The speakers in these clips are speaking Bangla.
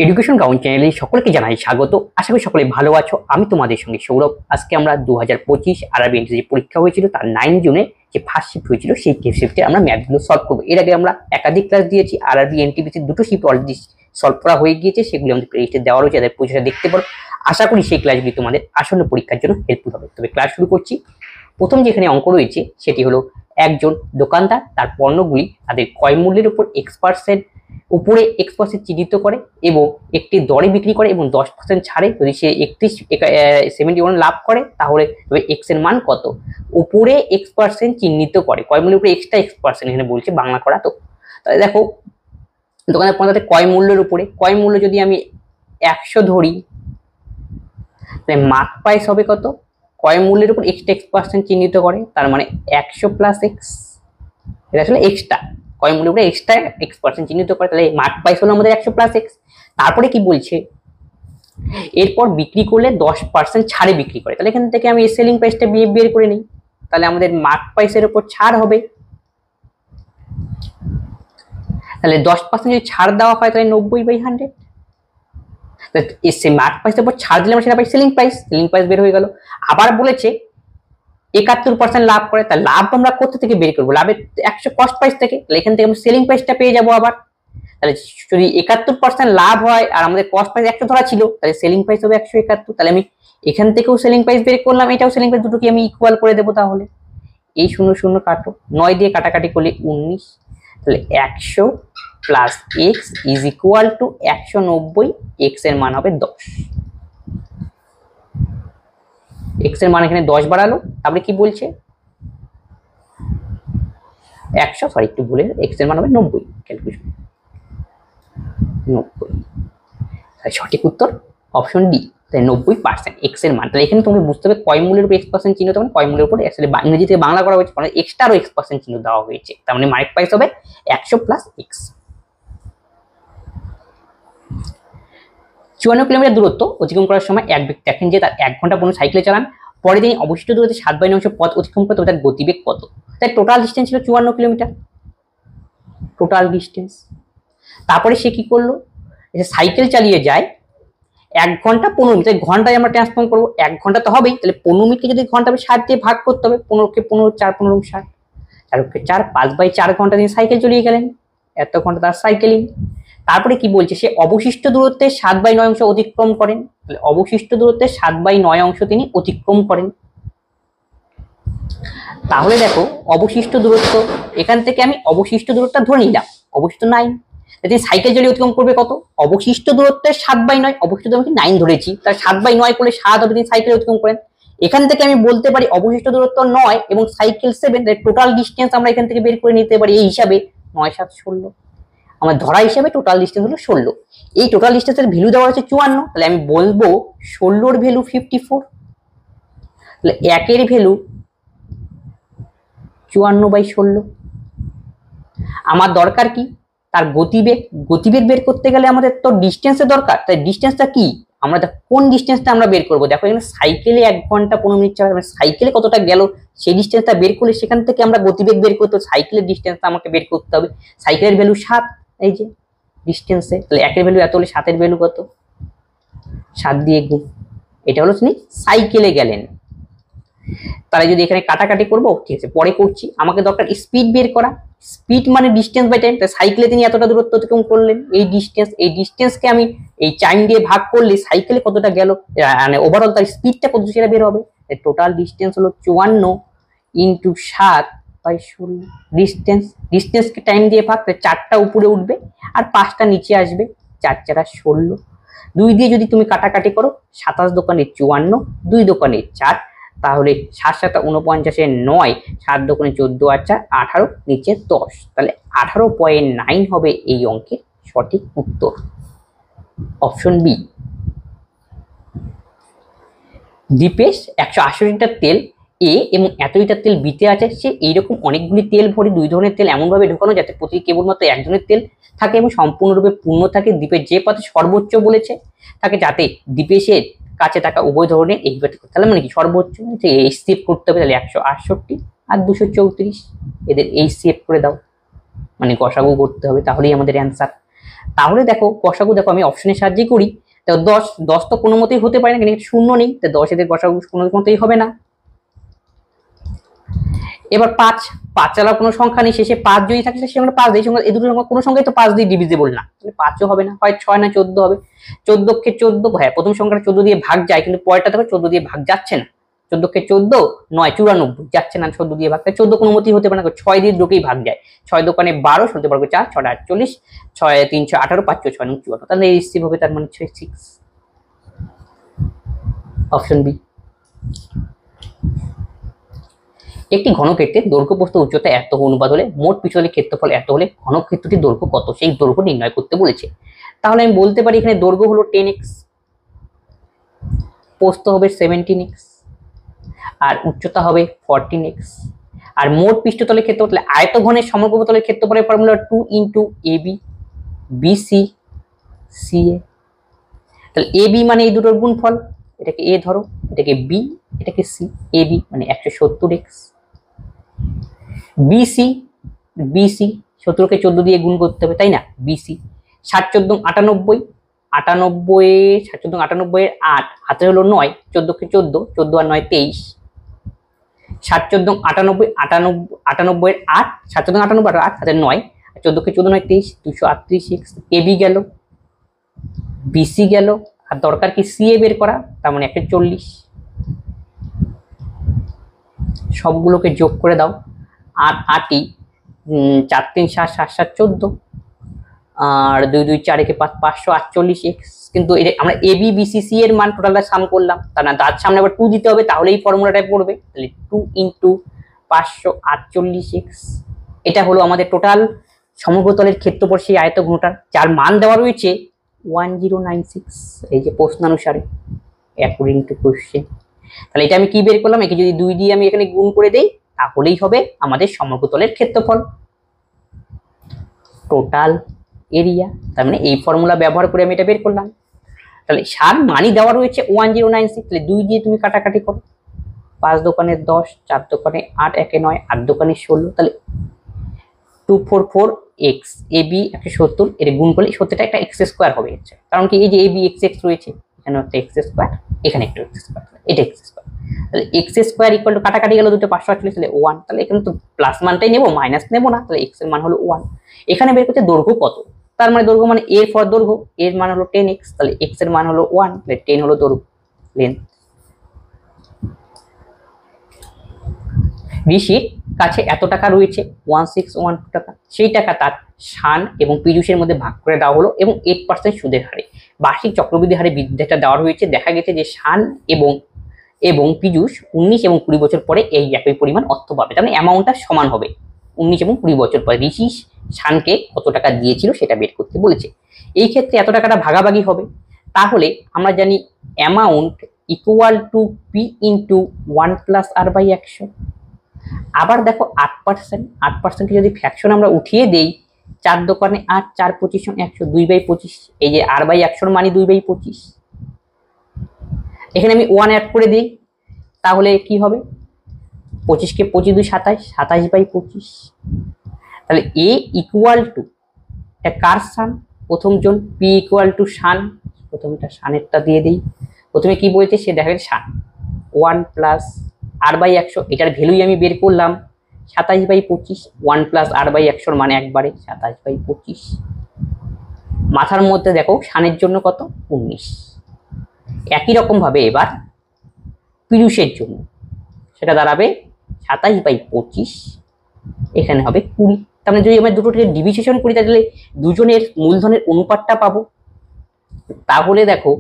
এডুকেশন গ্রাউন্ড চ্যানেলে সকলকে জানাই স্বাগত। আশা করি সকলে ভালো আছো। আমি তোমাদের সঙ্গে সৌরভ। আজকে আমরা 2025 আরআরবি এনটিসি পরীক্ষা হয়েছিল, তার 9 জুনে যে ফার্স্ট শিফট হয়েছিল সেই শিফটে আমরা ম্যাথগুলো সলভ করবো। এর আগে আমরা একাধিক ক্লাস দিয়েছি। আরআরবি এনটিপিসির দুটো শিফট অলরেডি সলভ করা হয়ে গিয়েছে, সেগুলো আমাদের প্লেলিস্টে দেওয়া রয়েছে, তাদের পরিচয়টা দেখতে পারো। আশা করি সেই ক্লাসগুলি তোমাদের আসন্ন পরীক্ষার জন্য হেল্পফুল হবে। তবে ক্লাস শুরু করছি। প্রথম যেখানে অঙ্ক রয়েছে সেটি হলো একজন দোকানদার তার পণ্যগুলি তাদের ক্রয় মূল্যের উপর X% উপরে X% চিহ্নিত করে এবং একটি দরে বিক্রি করে এবং 10% ছাড়ে যদি সে 71 লাভ করে তাহলে তবে X এর মান কত। উপরে X% চিহ্নিত করে, ক্রয় মূল্যের উপরে এক্সট্রা X% এখানে বলছে বাংলা করা। তো তাহলে দেখো দোকানের পণ্যতে ক্রয় মূল্যের উপরে, ক্রয় মূল্য যদি আমি 100 ধরি তাহলে মার্ক প্রাইস হবে কত, ক্রয় মূল্যের উপর এক্সট্রা X% চিহ্নিত করে, তার মানে 100 + X। এটা আসলে এক্সট্রা ক্রয় মূল্যের উপরে এক্সট্রা X% চিহ্নিত করে, তাহলে মার্ক প্রাইস হলো আমাদের 100 + X। তারপরে কি বলছে, এরপর বিক্রি করলে 10% ছাড়ে বিক্রি করে, তাহলে এখান থেকে আমি সেলিং প্রাইসটা বের করে নিই। তাহলে আমাদের মার্ক প্রাইসের উপর ছাড় হবে, তাহলে 10% যদি ছাড় দেওয়া হয় তাহলে 90/100। এসে মার্ক প্রাইসের উপর ছাড় দিলে আমরা সেটা পাই সেলিং প্রাইস বের হয়ে গেল। আবার বলেছে 71% লাভ করে, তাহলে লাভ আমরা কোথা থেকে বের করবো, লাভের 100 কস্ট প্রাইস থেকে, তাহলে এখান থেকে আমরা সেলিং প্রাইসটা পেয়ে যাবো। আবার তাহলে যদি 71% লাভ হয় আর আমাদের কস্ট প্রাইস 100 ধরা ছিল, তাহলে সেলিং প্রাইস হবে 171। তাহলে আমি এখান থেকেও সেলিং প্রাইস বের করলাম, এটাও সেলিং প্রাইস, দুটোকে আমি ইকুয়াল করে দেবো। তাহলে এই 0 0 কাটো, 9 দিয়ে কাটাকাটি করলে 19, তাহলে 100 + X = 190। X এর মান হবে 10। X এর মান এখানে 10 বাড়ালো, তারপরে কি বলছে 100 একটু ভুলে, X এর মান হবে 90। ক্যালকুলেশন 90, তাই সঠিক উত্তর অপশন ডি, তাই 90% X এর মান। তাহলে এখানে তুমি বুঝতে হবে ক্রয় মূল্যের উপর X% চিহ্ন, তখন ক্রয় মূল্যের উপর আসলে ইংরেজি থেকে বাংলা করা হয়েছে, কারণ এক্সট্রা আরো X% চিহ্ন দেওয়া হয়েছে, তার মানে মার্ক প্রাইস হবে 100 + X। 54 কিলোমিটার দূরত্ব অতিক্রম করার সময় এক ব্যক্তি দেখেন যে তার 1 ঘন্টা পর্যন্ত সাইকেলে চালান, পরে তিনি অবশিষ্ট দূরত্বে 7/9 পথ অতিক্রম করতে তার গতিবেগ কত। তাই টোটাল ডিস্টেন্স ছিল 54 কিলোমিটার, টোটাল ডিস্টেন্স। তারপরে সে কি করলো, সাইকেল চালিয়ে যায় 1 ঘন্টা 15 মিনিট, ঘন্টায় আমরা ট্রান্সফর্ম করবো, 1 ঘন্টা তো হবেই, তাহলে 15 মিনিটকে যদি ঘন্টা 7 দিয়ে ভাগ করতে হবে, 15কে 15 4 15 60, 4কে 4 5/4 ঘন্টা তিনি সাইকেল চালিয়ে গেলেন, এত ঘন্টা তার সাইকেলিং। তারপরে কি বলছে, সে অবশিষ্ট দূরত্বে 7/9 অংশ অতিক্রম করেন, তাহলে অবশিষ্ট দূরত্বে 7/9 অংশ তিনি অতিক্রম করেন। তাহলে দেখো অবশিষ্ট দূরত্ব, এখান থেকে আমি অবশিষ্ট দূরত্বটা ধরে নিলাম, অবশিষ্ট 9, তিনি সাইকেল চালিয়ে অতিক্রম করবে কত, অবশিষ্ট দূরত্বের 7/9, অবশিষ্ট দূরত্ব 9 ধরেছি, তার 7/9 করলে 7 হবে, তিনি সাইকেল অতিক্রম করেন। এখান থেকে আমি বলতে পারি অবশিষ্ট দূরত্ব 9 এবং সাইকেল 7, টোটাল ডিস্টেন্স আমরা এখান থেকে বের করে নিতে পারি এই হিসাবে 9 7 16, আমার ধরা হিসাবে টোটাল ডিস্টেন্স হলো 16। এই টোটাল ডিস্টেন্সের ভ্যালু দেওয়া হচ্ছে 54, তাহলে আমি বলবো 16 এর ভ্যালু 54, তাহলে 1 এর ভ্যালু 54/16। আমার দরকার কি, তার গতিবেগ বের করতে গেলে আমাদের তো ডিস্টেন্সের দরকার, তাই ডিস্টেন্সটা কি, আমরা কোন ডিস্টেন্সটা আমরা বের করবো। দেখো এখানে সাইকেলে 1 ঘন্টা 15 মিনিট চালাবে, মানে সাইকেলে কতটা গেল সেই ডিস্টেন্সটা বের করলে সেখান থেকে আমরা গতিবেগ বের করতে, সাইকেলের ডিস্টেন্সটা আমাকে বের করতে হবে। সাইকেলের ভ্যালু 7, এই যে ডিস্টেন্সে, তাহলে 1 এর ভ্যালু এত হলে 7 এর ভ্যালু কত, 7 দিয়ে গুণ, এটা হলো তিনি সাইকেলে গেলেন। তাহলে যদি এখানে কাটাকাটি করবো, ঠিক আছে পরে করছি, আমাকে দরকার স্পিড বের করা, স্পিড মানে ডিস্টেন্স বাই টাইম, তাই সাইকেলে তিনি এতটা দূরত্ব অতিক্রম করলেন, এই ডিস্টেন্সকে আমি এই টাইম দিয়ে ভাগ করলে সাইকেলে কতটা গেল, মানে ওভারঅল তার স্পিডটা কত সেটা বের হবে। টোটাল ডিস্টেন্স হলো 54 × 7/16, ডিস্টেন্সকে টাইম দিয়ে ভাগ, তাই 4টা উপরে উঠবে আর 5টা নিচে আসবে, 4 4 16, 2 দিয়ে যদি তুমি কাটাকাটি করো, 27 দোকানে 54, 2 দোকানে 4, তাহলে 7 7 49 9, 7 দোকানে 14 আর 4 18, নিচে 10, তাহলে 18.9 হবে এই অঙ্কের সঠিক উত্তর, অপশন বি। দীপেশ 180 লিটার তেল এ এবং এত লিটার তেল বিতে আছে, সে এইরকম অনেকগুলি তেল ভরে 2 ধরনের তেল এমনভাবে ঢোকানো যাতে প্রতি কেবলমাত্র 1 ধরনের তেল থাকে এবং সম্পূর্ণরূপে পূর্ণ থাকে। দ্বীপের যে পথে সর্বোচ্চ বলেছে থাকে, যাতে দীপেশের কাছে থাকা উভয় ধরনের এইভাবে, তাহলে মানে কি সর্বোচ্চ HCF করতে হবে, তাহলে 168 আর 234, এদের HCF করে দাও, মানে গসাগু করতে হবে, তাহলেই আমাদের অ্যান্সার। তাহলে দেখো গসাগু দেখো আমি অপশনের সাহায্যে করি। তো 10 তো কোনো মতেই হতে পারে না, কিন্তু শূন্য নেই, তো 10 এদের গসাগু কোনো মতেই হবে না। এবার 5 ছাড়া কোনো সংখ্যা নেই, শেষে 5 যদি থাকে সে আমরা 5 দিই, সংখ্যা এই দুটো সংখ্যা কোনো সংখ্যাই তো 5 দিয়ে ডিভিজিবল না, তাহলে 5ও হবে না, হয় 6 না 14 হবে। 14 কে 14, হ্যাঁ প্রথম সংখ্যাটা 14 দিয়ে ভাগ যায়, কিন্তু পরেরটা দেখো 14 দিয়ে ভাগ যাচ্ছে না। 14 কে 14 9 94 যাচ্ছে না 14 দিয়ে ভাগ, তাই 14 কোনো মতেই হতে পারে না, 6 দিয়ে দুটোই ভাগ যায়। 6 দোকানে 12, 16 পারবো 4, 6 48, 6 318, 5 6 54, তাহলে এই রিসিভ হবে, তার মানে 6। Option B. একটি ঘনক্ষেত্রের দৈর্ঘ্য প্রস্থ উচ্চতা এত অনুপাত হলে মোট পিছনের ক্ষেত্রফল এত হলে ঘনক্ষেত্রটির দৈর্ঘ্য কত, সেই দৈর্ঘ্য নির্ণয় করতে বলেছে। তাহলে আমি বলতে পারি এখানে দৈর্ঘ্য হলো 10x, প্রস্থ হবে 17x, আর উচ্চতা হবে 14x, আর মোট পৃষ্ঠতলের ক্ষেত্রফল আয়তঘনের সমগ্রতলের ক্ষেত্রফলের formula 2 into AB BC CA. তাহলে এবি মানে এই দুটোর গুণফল, এটাকে এ ধরো, এটাকে বি, এটাকে সি। এবি মানে 170x, বিসি 17কে 14 দিয়ে গুণ করতে হবে, তাই না? বিসি 7 14 98, 98 7 14 98 এর 8 হাতে হলো 9, 14কে 14, 14 আর 9 23, 7 14 98, 98 এর 8 7 14 98 আর 8 হাতে 9, 14কে 14 9 23, 238x। এবি গেল, বিসি গেল, আর দরকার কি সিএ বের করা, তার মানে 140। সবগুলোকে যোগ করে দাও, 8 8ই 4 3 7 7 7 14, আর 2 2 4 1 5 548x। কিন্তু আমরা এবি বিসিসি এর মান টোটালটা সাম করলাম, তার মানে তার সামনে আবার 2 দিতে হবে, তাহলে এই ফর্মুলাটাই পড়বে। তাহলে 2 ইন্টু 548x, এটা হলো আমাদের টোটাল সমগ্রতলের ক্ষেত্রফল সেই আয়তঘনটার, যার মান দেওয়া রয়েছে 1096, এই যে প্রশ্নানুসারে অ্যাকর্ডিং টু কোশ্চেন। তাহলে এটা আমি কি বের করলাম, একে যদি 2 দিয়ে আমি এখানে গুণ করে দেই তাহলেই হবে আমাদের সমগ্রতলের ক্ষেত্রফল, টোটাল এরিয়া। তার মানে এই ফর্মুলা ব্যবহার করে আমি এটা বের করলাম। তাহলে সার মানই দেওয়া রয়েছে 1096, তাহলে 2 দিয়ে তুমি কাটাকাটি করো, 5 দোকানে 10, 4 দোকানে 8, 1 9, 8 দোকানে 16, তাহলে 244x। এবি 170 এর গুণ করলে 70টা একটা এক্স স্কোয়ার হবে, কারণ কি এই যে এবি এক্স এক্স রয়েছে, এখানে একটা এক্স স্কোয়ার, এখানে একটা এক্স স্কোয়ার, এটা এক্স স্কোয়ার। তাহলে এক্স স্কোয়ার ইকুয়াল টু কাটাকাটি গেল দুটো 548, তাহলে 1, তাহলে এখানে তো প্লাস মানটাই নেবো, মাইনাস নেবো না, তাহলে এক্স এর মান হলো 1। এখানে বের করতে দৈর্ঘ্য কত, তার মানে দৈর্ঘ্য মানে এর ফর দৈর্ঘ্য, এর মান হলো 10x, তাহলে এক্স এর মান হলো 1, তাহলে 10 হলো দৈর্ঘ্য লেন্থ। ঋষির কাছে এত টাকা রয়েছে 1612 টাকা, সেই টাকা তার শান এবং পীযূষের মধ্যে ভাগ করে দেওয়া হলো এবং 8% সুদের হারে বার্ষিক চক্রবৃদ্ধি হারে বৃদ্ধিটা দেওয়া হয়েছে। দেখা গেছে যে শান এবং পীযূষ 19 এবং 20 বছর পরে এই একই পরিমাণ অর্থ পাবে, তার মানে অ্যামাউন্টটা সমান হবে 19 এবং 20 বছর পরে। ঋষি শানকে কত টাকা দিয়েছিল সেটা বের করতে বলেছে। এই ক্ষেত্রে এত টাকাটা ভাগাভাগি হবে, তাহলে আমরা জানি amount equal to P into 1 plus R by 100। আবার দেখো 8% যদি ফ্র্যাকশন আমরা উঠিয়ে দেই, 4 দোকানে 8, 4 25 100, 2/25, এই যে আর বাই 100 মানে 2/25, এখানে আমি 1 অ্যাড করে দিই, তাহলে কি হবে 25 কে 25 2 27, 27/25। তাহলে এ ইকুয়াল টু এটা কার শান, প্রথম জন, পি ইকুয়াল টু শান, প্রথমটা শানেরটা দিয়ে দিই। প্রথমে কি বলছে সে দেখা যাচ্ছে শান 1 প্লাস আর বাই 100, এটার ভ্যালুই আমি বের করলাম 27/25, 1 প্লাস আর বাই 100 মানে একবারে 27/25। মাথার মধ্যে দেখো শানের জন্য কত 19। একই রকম ভাবে এবার পীযূষের জন্য সেটা দাঁড়াবে 27/25, এখানে হবে 20। তার মানে যদি আমরা দুটোকে ডিভিশন করি তাহলে দুজনের মূলধনের অনুপাতটা পাবো। তাহলে দেখো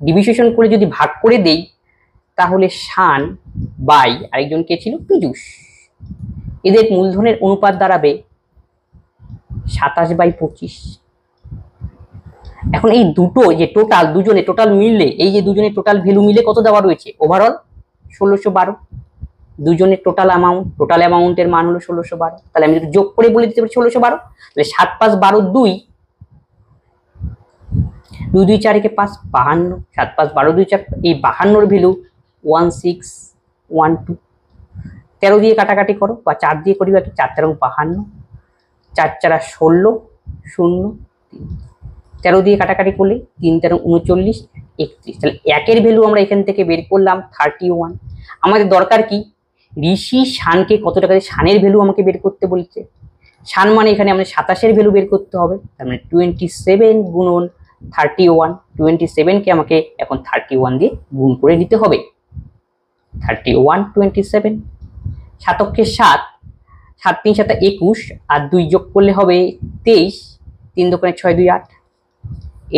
ডিভিশন করে যদি ভাগ করে দেই তাহলে শান বাই আরেকজন কে ছিল পীযূষ, এদের মূলধনের অনুপাত দাঁড়াবে 27/25। এখন এই দুটো যে টোটাল দুজনে টোটাল মিললে, এই যে দুজনের টোটাল ভ্যালু মিলে কত দেওয়া রয়েছে ওভারঅল 1612, দুজনের টোটাল অ্যামাউন্টের মান হলো 1612। তাহলে আমি যদি যোগ করে বলে দিতে পারি 1612, তাহলে 7 5 12 2, 2 2 4 1 5 52, 7 5 12 2 4, এই 52 এর ভ্যালু 1612। 13 দিয়ে কাটাকাটি করো বা 4 দিয়ে করি, 4 13 52, 4 4 16 0, 3 13 দিয়ে কাটাকাটি করলে 3 13 39 31, তাহলে একের ভ্যালু আমরা এখান থেকে বের করলাম 31। আমাদের দরকার কি ঋষি শানকে কত টাকা দিয়ে শানের ভ্যালু আমাকে বের করতে বলছে। শান মানে এখানে আমাদের 27-এর ভ্যালু বের করতে হবে, তার মানে 27 গুণন 31, 27কে আমাকে এখন 31 দিয়ে গুণ করে নিতে হবে। 31 27, 7 7, 7 3 7 21 আর 2 যোগ করলে হবে 23, 3 দোকানে 6 2 8,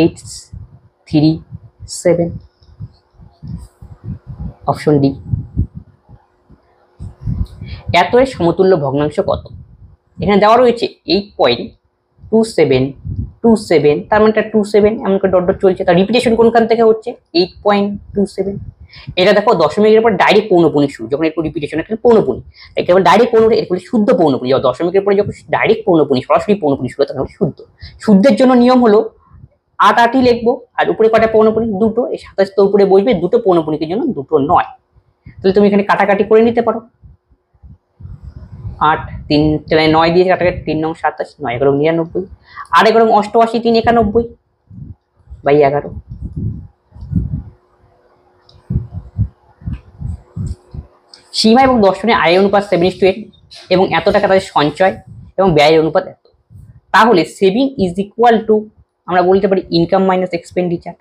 8 3 7, অপশন ডি। এত এর সমতুল্য ভগ্নাংশ কত? এখানে দেওয়া রয়েছে 8.2727, তার মানে 27 এমন করে ডট ডট চলছে। তার রিপিটেশন কোনখান থেকে হচ্ছে 8.27। এটা দেখো দশমিকের পর ডাইরেক্ট পৌনপুনিক শুরু, যখন একটু রিপিটেশন একটা পৌনপুনি, একেবারে ডাইরেক্ট পৌনপুনি এর শুদ্ধ পৌনপুনি। দশমিকের পরে যখন ডাইরেক্ট পৌনপুনি সরাসরি পৌনপুনি শুরু তখন শুদ্ধ। শুদ্ধের জন্য নিয়ম হলো 8 8ই লিখবো, আর উপরে কটা পৌনপুনি? দুটো। এই 27 তো উপরে বসবে, দুটো পৌনপুনিকের জন্য, দুটো নয়। তাহলে তুমি এখানে কাটাকাটি করে নিতে পারো। 8 3 9 দিয়ে কাটাকাটি 3 9 27, 9 11 99, আর 11 88, 3 91 বাই 11। সীমা এবং দর্শনের আয়ের অনুপাত 7:8 এবং এত টাকা তাদের সঞ্চয় এবং ব্যয়ের অনুপাত এত। তাহলে সেভিং ইজ ইকুয়াল টু আমরা বলতে পারি ইনকাম মাইনাস এক্সপেন্ডিচার।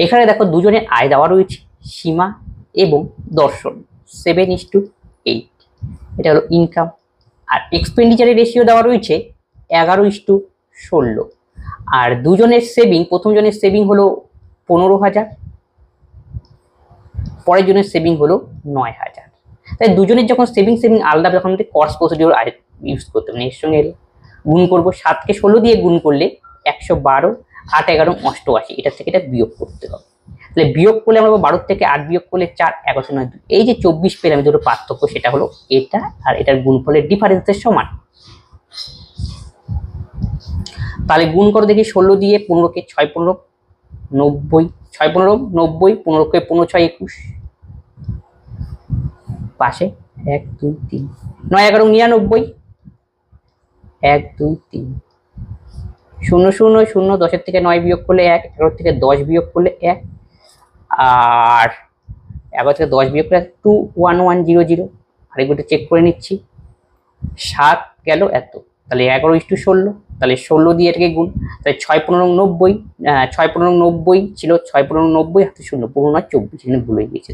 এখানে দেখো দুজনের আয় দেওয়া রয়েছে, সীমা এবং দর্শন 7:8, এটা হলো ইনকাম। আর এক্সপেন্ডিচারের রেশিও দেওয়া রয়েছে 11:16। আর দুজনের সেভিং, প্রথম জনের সেভিং হলো 15,000, পরের জনের সেভিং হলো 9,000। তাই দুজনের যখন সেভিং আলাদা, যখন আমাদের কস্ট প্রসিডিউর ইউজ করতে হবে, এর সঙ্গে গুণ করবো। 7কে 16 দিয়ে গুণ করলে 112, 8 11 88, এটা থেকে এটা বিয়োগ করতে হবে। তাহলে বিয়োগ করলে আমরা 12 থেকে 8 বিয়োগ করলে 4, 11 9 2, এই যে 24 পেলাম, দুটো পার্থক্য, সেটা হলো এটা আর এটার গুণফলের ডিফারেন্সের সমান। তাহলে গুণ করো দেখি 16 দিয়ে 15কে 6 15 90, 6 15 90, 15কে 15 6 21, পাশে 1 2 3, 9 11 99, 1 2 3, 0 0 0, 10 থেকে 9 বিয়োগ করলে 1, 11 থেকে 10 বিয়োগ করলে 1, আর 11 থেকে 10 বিয়োগ করলে 2 1 1 0 0। আরেকবার চেক করে নিচ্ছি, 7 গেল এত, তাহলে 11:16, তাহলে 16 দিয়ে এটাকে গুণ, তাহলে 6 15 90, 6 15 90 ছিল, 6 15 90 হাতে 0, 15 9 24, এখানে ভুল হয়ে গেছে।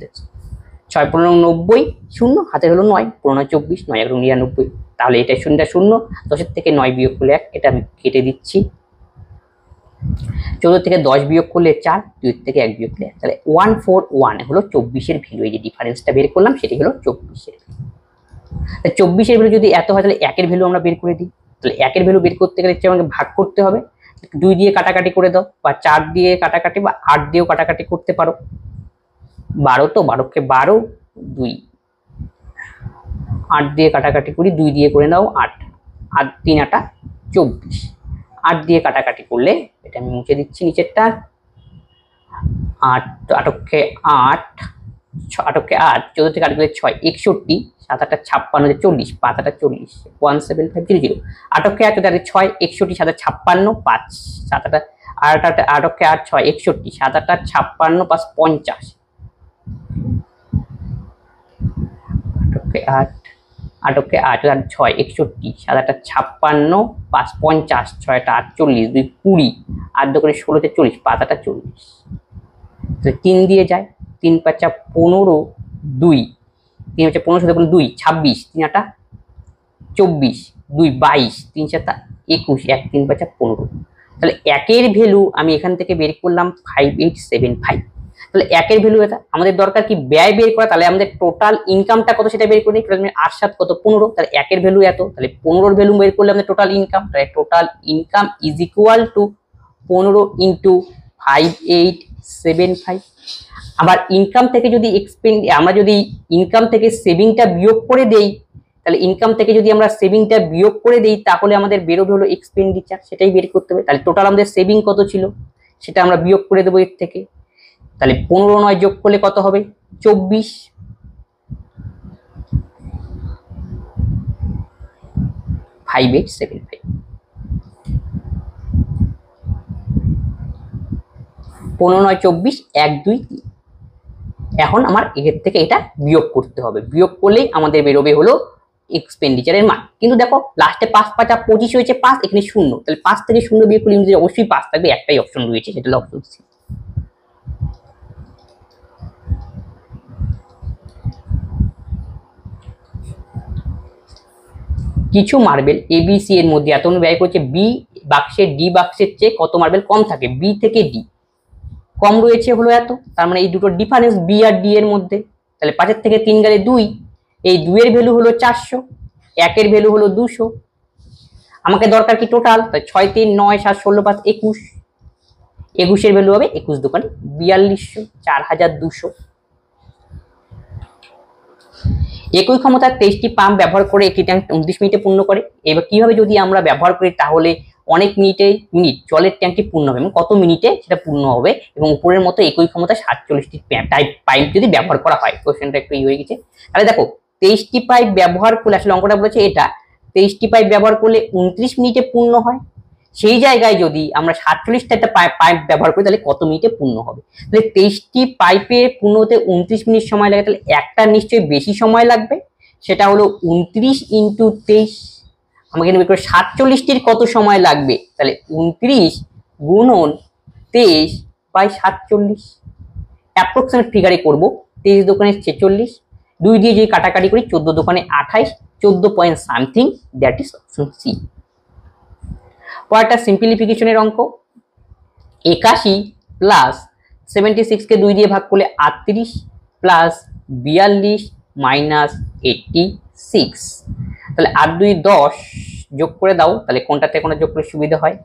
6 15 90 0, হাতে হলো 9, 15 24, 9 11 99, তাহলে এটা 0 0, 10 থেকে 9 বিয়োগ করলে 1, এটা আমি কেটে দিচ্ছি। 14 থেকে 10 বিয়োগ করলে 4, 2 থেকে 1 বিয়োগ করলে 1, তাহলে 141 হলো 24-এর ভ্যালু। এই যে ডিফারেন্সটা বের করলাম সেটি হলো 24-এর। 24-এর ভ্যালু যদি এত হয়, তাহলে 1-এর ভ্যালু আমরা বের করে দিই। তাহলে 1-এর ভ্যালু বের করতে গেলে আমাকে ভাগ করতে হবে, 2 দিয়ে কাটাকাটি করে দাও, বা 4 দিয়ে কাটাকাটি, বা 8 দিয়েও কাটাকাটি করতে পারো। 12 তো 12কে 12 2, 8 দিয়ে কাটাকাটি করি, 2 দিয়ে করে নাও 8, আর 3 8 24, 8 দিয়ে কাটাকাটি করলে, এটা আমি মুছে দিচ্ছি নিচেরটা, 8 8কে 8, 8কে 8, 14 থেকে 8 গেলে 6 61, 7 8 56, 40, 5 8 40, 17500, 8কে 8 তাহলে 6 61, 7 56, 5 7 8 8কে 8 6 61, 7 8 56, 5 50, 8কে 8 8কে 8 আর 6 61, 7 8 56, 5 50, 6 8 48, 2 20, 8 2 করে 16 তে 40, 5 8 40, তো 3 দিয়ে যায়, 3 5 15, 2 3 হচ্ছে 15 সাথে 2 26, 3 8 24, 2 22, 3 7 21, 1 3 5 15। তাহলে 1-এর ভ্যালু আমি এখান থেকে বের করলাম 5875। তাহলে 1-এর ভ্যালু এটা, আমাদের দরকার কি ব্যয় বের করা। তাহলে আমাদের টোটাল ইনকামটা কত সেটা বের করে নিই। 8 7 কত 15, তাহলে 1-এর ভ্যালু এত, তাহলে 15-এর ভ্যালু বের করলে আমাদের টোটাল ইনকাম, তাহলে total income is equal two 15 into 5875। আবার ইনকাম থেকে যদি আমরা যদি ইনকাম থেকে সেভিংটা বিয়োগ করে দেই, তাহলে ইনকাম থেকে যদি আমরা সেভিংটা বিয়োগ করে দেই, তাহলে আমাদের বেরোবে হলো এক্সপেন্ডিচার, সেটাই বের করতে হবে। তাহলে টোটাল আমাদের সেভিং কত ছিল সেটা আমরা বিয়োগ করে দেবো এর থেকে। তাহলে 15 9 যোগ করলে কত হবে 24, 5875। 15 9 24, 1 2 3। এখন আমার এর থেকে এটা বিয়োগ করতে হবে, বিয়োগ করলেই আমাদের বেরোবে হলো এক্সপেন্ডিচারের মান। কিন্তু দেখো লাস্টে 5 5 25 হয়েছে 5, এখানে 0, তাহলে 5 থেকে 0 বিয়োগ করলে ইংরেজি অবশ্যই 5 থাকবে, একটাই অপশন রয়েছে, সেটা হলো অপশন সি। কিছু মার্বেল এবিসি এর মধ্যে এত ব্যয় করছে, বি বাক্সের ডি বাক্সের চেয়ে কত মার্বেল কম থাকে, বি থেকে ডি কম রয়েছে হলো এত, তার মানে এই দুটো ডিফারেন্স বি আর ডি এর মধ্যে। তাহলে 5 থেকে 3 গেলে 2, এই 2 এর ভ্যালু হলো 400, 1 এর ভ্যালু হলো 200। আমাকে দরকার কি টোটাল, তাই 6 3 9 7 16 5 21, 21 এর ভ্যালু হবে 21 দোকানে 4200, 4200। একই ক্ষমতার 23টি পাম্প ব্যবহার করে একটি ট্যাঙ্ক 29 মিনিটে পূর্ণ করে। এবার কিভাবে যদি আমরা ব্যবহার করি, তাহলে অনেক মিনিট জলের ট্যাঙ্কটি পূর্ণ হবে, এবং কত মিনিটে সেটা পূর্ণ হবে, এবং উপরের মতো একই ক্ষমতা 47টি পাইপ যদি ব্যবহার করা হয়। কোশ্চেনটা একটু হয়ে গেছে। তাহলে দেখো 23টি পাইপ ব্যবহার করলে, আসলে অঙ্কটা বলেছে এটা 23টি পাইপ ব্যবহার করলে 29 মিনিটে পূর্ণ হয়, সেই জায়গায় যদি আমরা 47টা পাইপ ব্যবহার করি তাহলে কত মিনিটে পূর্ণ হবে। তাহলে 23টি পাইপে পূর্ণ হতে 29 মিনিট সময় লাগে, তাহলে একটা নিশ্চয়ই বেশি সময় লাগবে, সেটা হলো 29 × 23। আমাকে বের করে 47টির কত সময় লাগবে, তাহলে 29 × 23/47, অ্যাপ্রক্সিমেট ফিগারে করব। 23 দোকানে 46, 2 দিয়ে যদি কাটাকাটি করি 14 দোকানে 28, 14 point something, that is option C. পরেরটা সিম্পলিফিকেশনের অঙ্ক। 81 প্লাস 76 কে 2 দিয়ে ভাগ করলে 38 প্লাস 42 মাইনাস 86। তাহলে 8 2 10 যোগ করে দাও, তাহলে কোনটাতে কোনটা যোগ করে সুবিধা হয়।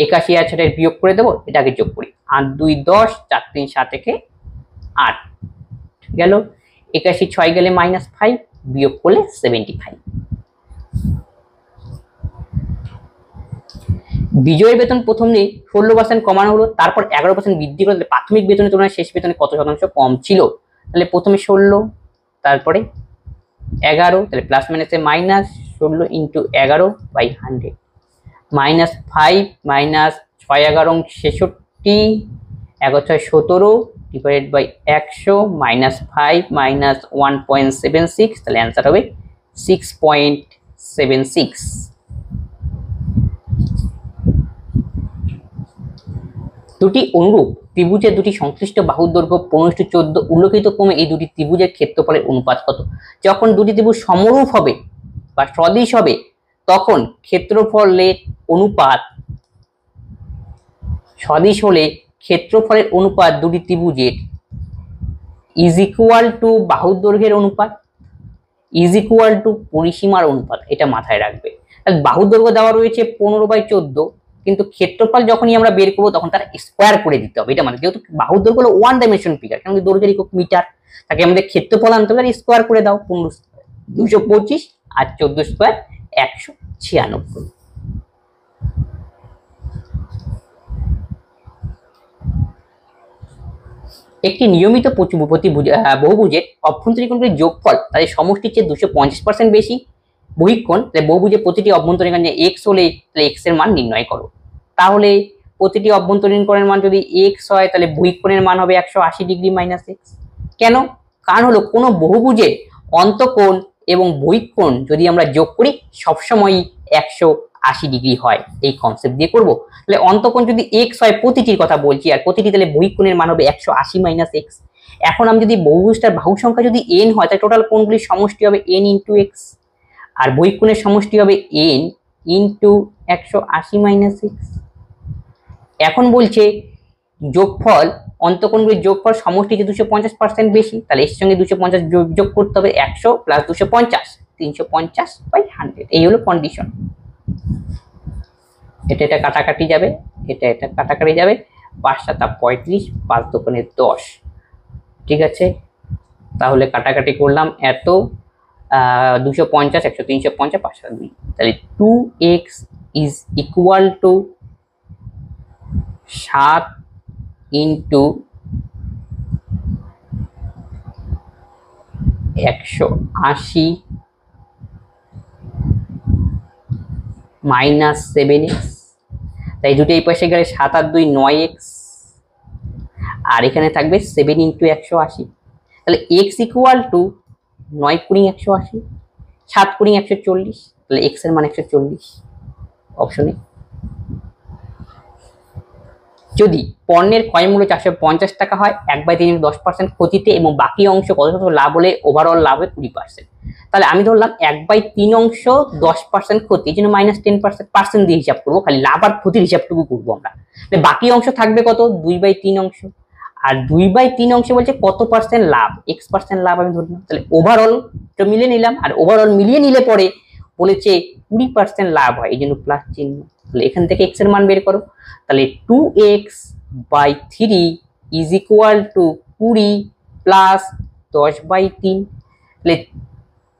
81 আছে, এটা বিয়োগ করে দেবো, এটাকে যোগ করি। 8 2 10, 4 3 7 থেকে 8 গেল। 81 6 গেলে -5, বিয়োগ করলে 75। বিজয়ের বেতন প্রথমে 16% কমানো হলো, তারপর 11% বৃদ্ধি করলে প্রাথমিক বেতনের তুলনায় শেষ বেতনে কত শতাংশ কম ছিল। তাহলে প্রথমে 16, তারপরে 11, তাহলে প্লাস মাইনাসে minus 16 × 11/100, -5 minus 6 11 66, 11 6 17 divided by 100 -5 minus 1.76, তাহলে অ্যান্সার হবে 6.76। দুটি অনুরূপ ত্রিভুজের দুটি সংশ্লিষ্ট বাহুর দৈর্ঘ্য 15:14 উল্লেখিত ক্রমে এই দুটি ত্রিভুজের ক্ষেত্রফলের অনুপাত কত। যখন দুটি ত্রিভুজ সমরূপ হবে বা সদিশ হবে, তখন ক্ষেত্রফলের অনুপাত সদিশ হলে ক্ষেত্রফলের অনুপাত দুটি ত্রিভুজের ইজ ইকুয়াল টু বাহুর দৈর্ঘ্যের অনুপাত ইজ ইকুয়াল টু পরিসীমার অনুপাত, এটা মাথায় রাখবে। তাহলে বাহুর দৈর্ঘ্য দেওয়া রয়েছে 15/14, কিন্তু ক্ষেত্রফল যখনই আমরা বের করবো তখন তার স্কোয়ার করে দিতে হবে, এটা মানে যেহেতু বাহুর দৈর্ঘ্য হলো 1 ডাইমেনশন ফিগার, কারণ দৈর্ঘ্যের একক মিটার, তাকে আমাদের ক্ষেত্রফল আনতে হবে, স্কোয়ার করে দাও। 15 225 আর 14 স্কোয়ার 196। একটি নিয়মিত বহুভুজের অভ্যন্তরীণ কোণের যোগফল তাদের সমষ্টির চেয়ে 250% বেশি। বহিঃকোণ, তাহলে বহুভুজের প্রতিটি অভ্যন্তরীণ কোণ x হলে তাহলে x এর মান নির্ণয় করো। তাহলে প্রতিটি অভ্যন্তরীণ কোণের মান যদি x হয়, তাহলে বহিঃকোণের মান হবে 180 ডিগ্রি মাইনাস x। কেন? কারণ হলো কোনো বহুভুজের অন্তঃকোণ এবং বহিঃকোণ যদি আমরা যোগ করি সবসময়ই 180 ডিগ্রি হয়, এই কনসেপ্ট দিয়ে করব। তাহলে অন্তঃকোণ যদি x হয়, প্রতিটির কথা বলছি, আর প্রতিটি, তাহলে বহিঃকোণের মান হবে 180 মাইনাস x। এখন আমি যদি বহুভুজটার বাহু সংখ্যা যদি n হয়, তাহলে টোটাল কোণগুলির সমষ্টি হবে n × x, আর বহিঃকোণের সমষ্টি হবে n × 180 মাইনাস x। এখন বলছে যোগফল, অন্তঃকোণগুলির যোগফল সমষ্টি যে 250% বেশি, তাহলে এর সঙ্গে 250 যোগ করতে হবে, 100 প্লাস 250 350/100, এই হলো কন্ডিশন। এটা কাটাকাটি যাবে, এটা কাটাকাটি যাবে, 5 7 35, 5 দোকানে 10, ঠিক আছে। তাহলে কাটাকাটি করলাম, এত 250 100 350 5 7 2, তাহলে 2x is equal two 7 × 180 minus 7x, তাই দুটো এই পাশে গেলে 7 আর 2 9x আর এখানে থাকবে 7 ইন্টু 180। তাহলে এক্স ইকুয়াল টু 9 কুড়ি 180, 7 কুড়ি 140, তাহলে এক্স এর মান 140 অপশনে। যদি পণ্যের ক্রয় মূল্য 450 টাকা হয়, 1/3 10% ক্ষতিতে এবং বাকি অংশ কত শতাংশ লাভ হলে ওভারঅল লাভ হয় 20%। তাহলে আমি ধরলাম 1/3 অংশ 10% ক্ষতি, এই জন্য -10% দিয়ে হিসাব করবো, খালি লাভ আর ক্ষতির হিসাবটুকু করবো আমরা। বাকি অংশ থাকবে কত, 2/3 অংশ। আর 2/3 অংশ বলছে কত পার্সেন্ট লাভ, x% লাভ আমি ধরলাম। তাহলে ওভারঅল তো মিলিয়ে নিলাম, আর ওভারঅল মিলিয়ে নিলে পরে বলেছে 20% লাভ হয়, এই জন্য প্লাস চিহ্ন। তাহলে এখান থেকে x এর মান বের করো। তাহলে 2x/3 is equal two 20 plus 10/3। তাহলে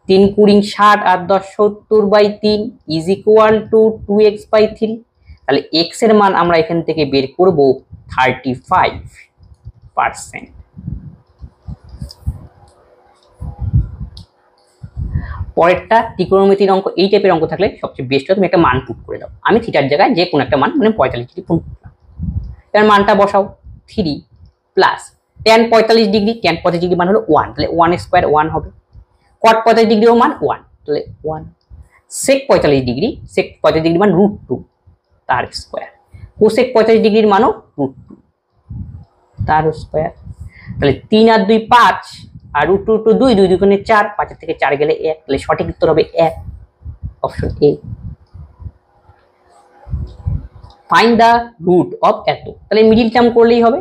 3 কুড়ি 60 আর 10 70/3 ইজ ইকুয়াল টু 2x/3। তাহলে x এর মান আমরা এখান থেকে বের করব 35%। পরেরটা ত্রিকোণমিতির অঙ্ক। এই টাইপের অঙ্ক থাকলে সবচেয়ে বেস্ট হয় তুমি একটা মান পুট করে দাও। আমি থিটার জায়গায় যে কোনো একটা মান, মানে 45 ডিগ্রি পুট করলাম। এবার মানটা বসাও, 3 plus tan 45 degree, tan 45 degree মান হলো 1, তাহলে 1 স্কয়ার 1 হবে। cot 45 ডিগ্রিও মান 1, তাহলে 1। sec 45 ডিগ্রি, sec 45 ডিগ্রি মান √2 তার স্কয়ার। cosec 45 ডিগ্রির মানও √2 তার স্কয়ার। তাহলে 3 আর 2 5, আর √2 2, 2 2 গুণে 4, 5 থেকে 4 গেলে 1, তাহলে সঠিক উত্তর হবে 1, option A. Find the root of এত, তাহলে মিডিল টার্ম করলেই হবে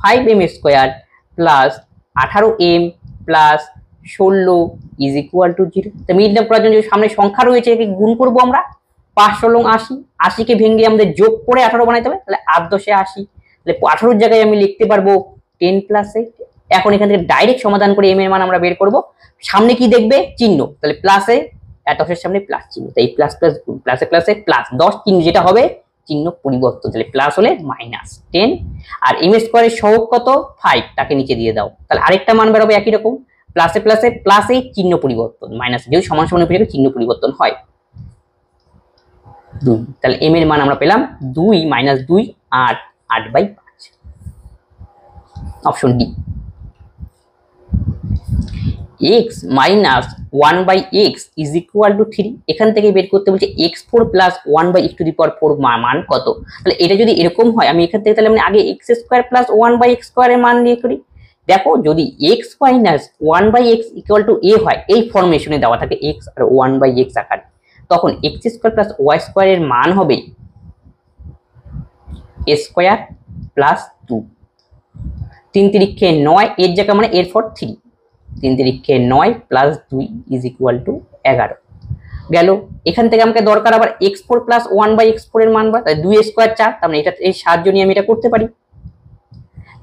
5m square plus 18m plus 16 is equal to 0। তো মিডিল টার্ম করার জন্য সামনে সংখ্যা রয়েছে, একে গুণ করবো আমরা। 5 16 80, 80 কে ভেঙে আমাদের যোগ করে 18 বানাইতে হবে, তাহলে 8 10 80, তাহলে 18 জায়গায় আমি লিখতে পারবো 10 প্লাস 8। এখন এখান থেকে ডাইরেক্ট সমাধান করে m এর মান আমরা বের করব। সামনে কি দেখবে, চিহ্ন, তাহলে প্লাসে 10 সামনে প্লাস চিহ্ন, তাই প্লাস প্লাস গুণ, প্লাসে প্লাসে প্লাস 10 চিহ্ন যেটা হবে চিহ্ন পরিবর্তন, তাহলে প্লাস হলে -10। আর m স্কয়ারের সহগ কত 5, তাকে নিচে দিয়ে দাও। তাহলে আরেকটা মান বের হবে একই রকম, প্লাসে প্লাসে প্লাসে চিহ্ন পরিবর্তন, মাইনাস যেহেতু সমান সমান উপরে চিহ্ন পরিবর্তন হয় 2। তাহলে m এর মান আমরা পেলাম 2 - 2 8 8/5, option D. x minus 1/x is equal two 3, এখান থেকে বের করতে বলছে x4 প্লাস 1/x⁴ মান কত। তাহলে এটা যদি এরকম হয়, আমি এখান থেকে তাহলে আমি আগে x² প্লাস 1/x² এর মান নিয়ে করি। দেখো যদি x minus 1/x equal to a হয়, এই ফরমেশনে দেওয়া থাকে x আর 1/x আকারে, তখন x² প্লাস y² এর মান হবে a² প্লাস 2। 3 তিরিক্ষে 9, এর জায়গা মানে এর for 3, 3 তিরিক্ষে 9 plus 2 is equal two 11 গেল। এখান থেকে আমাকে দরকার আবার x4 প্লাস 1/x4 এর মান, তাই 2 স্কয়ার 4, তার মানে এটা এই সাহায্য নিয়ে আমি এটা করতে পারি।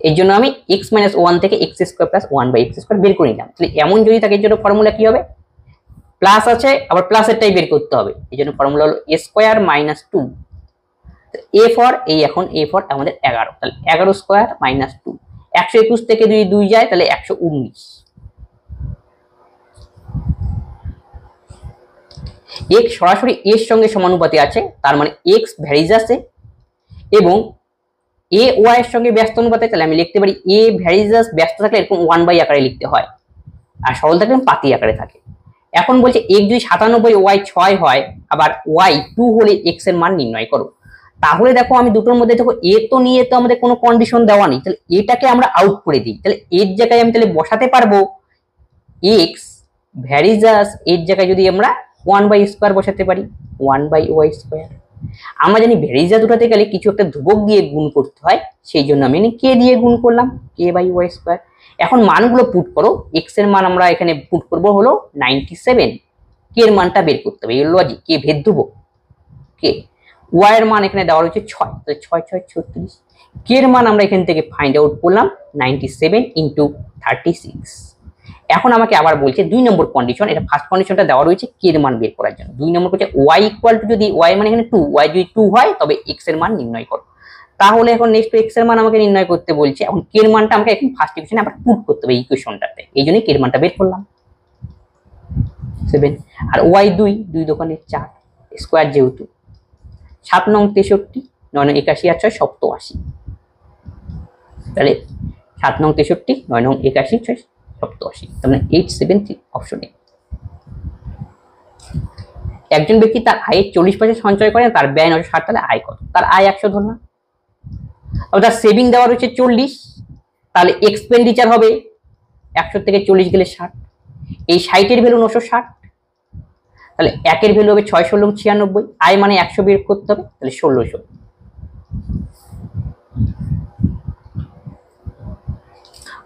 এই জন্য আমি x - 1 থেকে x² প্লাস 1/x² বের করে নিলাম। তাহলে এমন যদি থাকে এর জন্য ফর্মুলা কি হবে, প্লাস আছে আবার প্লাসেরটাই বের করতে হবে, এই জন্য ফর্মুলা হলো a² - 2। a ফর এই, এখন a ফর আমাদের 11, তাহলে 11² - 2, 121 থেকে 2 যায়, তাহলে 119। x সরাসরি এর সঙ্গে সমানুপাতে আছে, তার মানে x ভ্যারিজ আছে, এবং a y এর সঙ্গে ব্যস্ত অনুপাতে, তাহলে আমি লিখতে পারি a ভ্যারিজাস ব্যস্ত থাকলে এরকম 1 আকারে লিখতে হয়, আর সরল থাকলে পাতি আকারে থাকে। এখন বলছে x যদি 97 y 6 হয়, আবার y 2 হলে x এর মান নির্ণয় করো। তাহলে দেখো আমি দুটোর মধ্যে দেখো a তো নিয়ে তো আমাদের কোনো কন্ডিশন দেওয়া নেই, তাহলে এটাকে আমরা আউট করে দিই। তাহলে এর জায়গায় আমি তাহলে বসাতে পারবো x ভ্যারিজাস, এর জায়গায় যদি আমরা 1/² বসাতে পারি, 1/y²। আমরা জানি ভ্যারিজা দুটাতে গেলে কিছু একটা ধ্রুবক দিয়ে গুণ করতে হয়, সেই জন্য আমি k দিয়ে গুণ করলাম, k/y²। এখন মানগুলো পুট করো, x এর মান আমরা এখানে পুট করব হলো 97, k এর মানটা বের করতে হবে, এই লজিক, k ভেদ ধ্রুবক k। y এর মান এখানে দেওয়া রয়েছে 6, তাহলে 6 6 36, k এর মান আমরা এখান থেকে ফাইন্ড আউট করলাম 97 * 36। এখন আমাকে আবার বলছে 2 নম্বর কন্ডিশন, এটা ফার্স্ট কন্ডিশনটা দেওয়া রয়েছে k এর মান বের করার জন্য। 2 নম্বর বলছে y ইকুয়াল টু, যদি y মানে এখানে 2, y যদি 2 হয় তবে x এর মান নির্ণয় করো। তাহলে এখন নেক্সট x এর মান আমাকে নির্ণয় করতে বলছে, এখন k এর মানটা আমাকে এখন ফার্স্ট ইকুয়েশনে আবার পুট করতে হবে, এই ইকুয়েশনটাতে, এইজন্যই k এর মানটা বের করলাম 7, আর y 2, 2 দোকানে 4 স্কয়ার, যেহেতু 7 9 63, 9 81 আর 6 87, তাহলে 7 নং 63, 9 নং 81, 6 87, তার মানে 873 অপশনে। একজন ব্যক্তি তার আয়ের 40% সঞ্চয় করেন, তার ব্যয় 960, তাহলে আয় কত? তার আয় 100 ধরলাম। আবার তার সেভিং দেওয়া রয়েছে 40, তাহলে এক্সপেন্ডিচার হবে 100 থেকে 40 গেলে 60, এই 60 এর ভ্যালু 960, তাহলে 1 এর ভ্যালু হবে 6 16 96, আয় মানে 100 বের করতে হবে, তাহলে 1600।